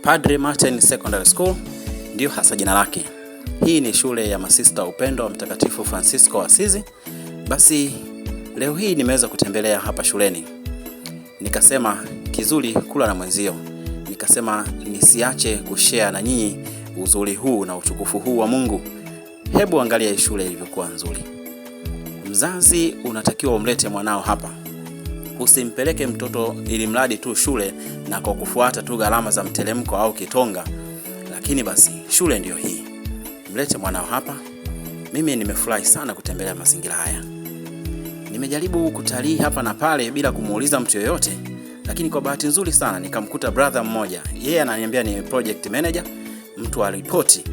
Padre Martin Secondary School ndio hasa jina lake. Hii ni shule ya masista upendo wa Mtakatifu Francisco wa Asizi. Basi leo hii nimeweza kutembelea hapa shuleni. Nikasema kizuri kula na mwenzio. Nikasema nisiache kushare na nyinyi uzuri huu na utukufu huu wa Mungu. Hebu angalia hii shule ilivyokuwa nzuri. Mzazi unatakiwa umlete mwanao hapa. Usimpeleke mtoto ili mradi tu shule na kwa kufuata tu gharama za mtelemko au kitonga. Lakini basi shule ndio hii. Mlete mwanao hapa. Mimi nimefurahi sana kutembelea mazingira haya. Nimejaribu kutalii hapa na pale bila kumuuliza mtu yoyote, lakini kwa bahati nzuri sana nikamkuta brother mmoja. Yeye ananiambia ni project manager, mtu wa ripoti.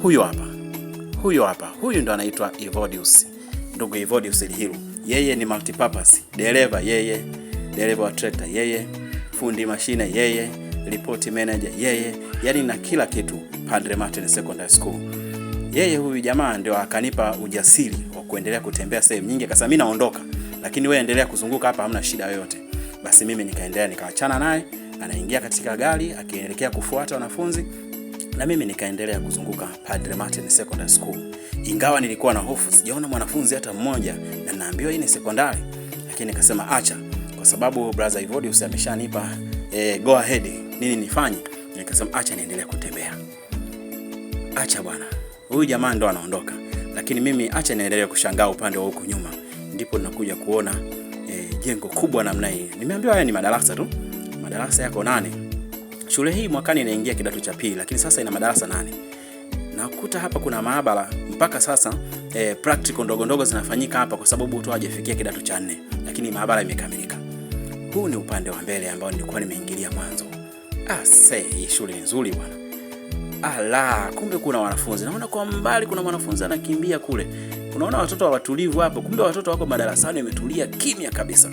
Huyo hapa. Huyu ndo anaitwa Evodius. Ndugu Evodius Lihiru. Yeye ni multipurpose. Dereva yeye, dereva wa tractor yeye, fundi mashine yeye, report manager yeye, yani na kila kitu Padre Martin Secondary School. Yeye huyu jamaa ndio akanipa ujasiri wa kuendelea kutembea sehemu nyingi. Akasema mimi naondoka, lakini wewe endelea kuzunguka hapa, hamna shida yoyote. Basi mimi nikaendelea, nikaachana naye, anaingia katika gari akielekea kufuata wanafunzi, na mimi nikaendelea kuzunguka Padre Martin Secondary School. Ingawa nilikuwa na hofu, sijaona mwanafunzi hata mmoja na naambiwa hii ni sekondari, lakini nikasema acha, kwa sababu brother Evodius ameshanipa go ahead nini nifanye. Nikasema acha niendelee kutembea. Acha bwana. Huyu jamaa ndo anaondoka, lakini mimi acha niendelee kushangaa upande wa huko nyuma. Ndipo ninakuja kuona jengo kubwa namna hii. Nimeambiwa haya ni madarasa tu. Madarasa yako 8. Shule hii mwakani inaingia kidato cha pili, lakini sasa ina madarasa 8. Nakuta hapa kuna maabara mpaka sasa practical ndogo ndogo zinafanyika hapa kwa sababu tu hajafikia kidato cha 4, lakini maabara imekamilika. Huu ni upande wa mbele ambao nilikuwa nimeingilia mwanzo. Hii shule ni nzuri bwana. Kumbe kuna wanafunzi. Naona kwa mbali kuna mwanafunzi anakimbia kule. Unaona watoto watulivu hapo. Kumbe watoto wako madarasani wametulia kimya kabisa.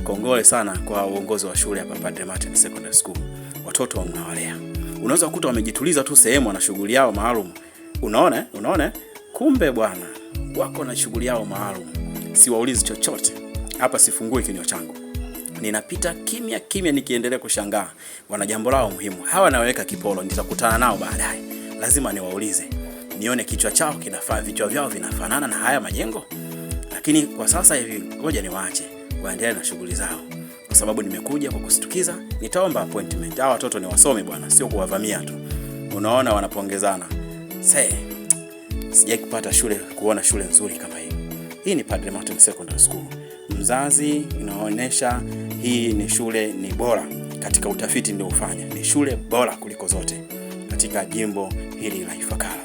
Kongole sana kwa uongozi wa shule hapa Padre Martin Secondary School. Watoto mnawalea. Unaweza kukuta wamejituliza tu sehemu na shughuli yao maalum. Unaona? Kumbe bwana wako na shughuli yao maalum. Siwaulizi chochote. Hapa sifungui kinywa changu. Ninapita kimya nikiendelea kushangaa. Wana jambo lao muhimu. Hawa naweka kipolo, nitakutana nao baadaye. Lazima niwaulize. Nione kichwa chao kinafaa, vichwa vyao vinafanana na haya majengo. Lakini kwa sasa hivi ngoja niwaache waendelee na shughuli zao. Kwa sababu nimekuja kwa kustukiza, nitaomba appointment. Hawa watoto ni wasome bwana, sio kuwavamia tu. Unaona wanapongezana. Sijai kupata kuona shule nzuri kama hii. Hii ni Padre Martin Secondary School. Mzazi inaonyesha hii ni shule ni bora katika utafiti ndio ufanya. Ni shule bora kuliko zote katika jimbo hili la Ifakara.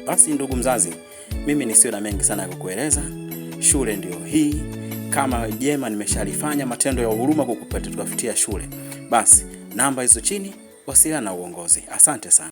Basi ndugu mzazi, mimi nisio na mengi sana ya kukueleza. Shule ndio hii. Kama jema nimeshalifanya matendo ya huruma kukupata tukafikia shule, basi namba hizo chini, wasiliana na uongozi. Asante sana.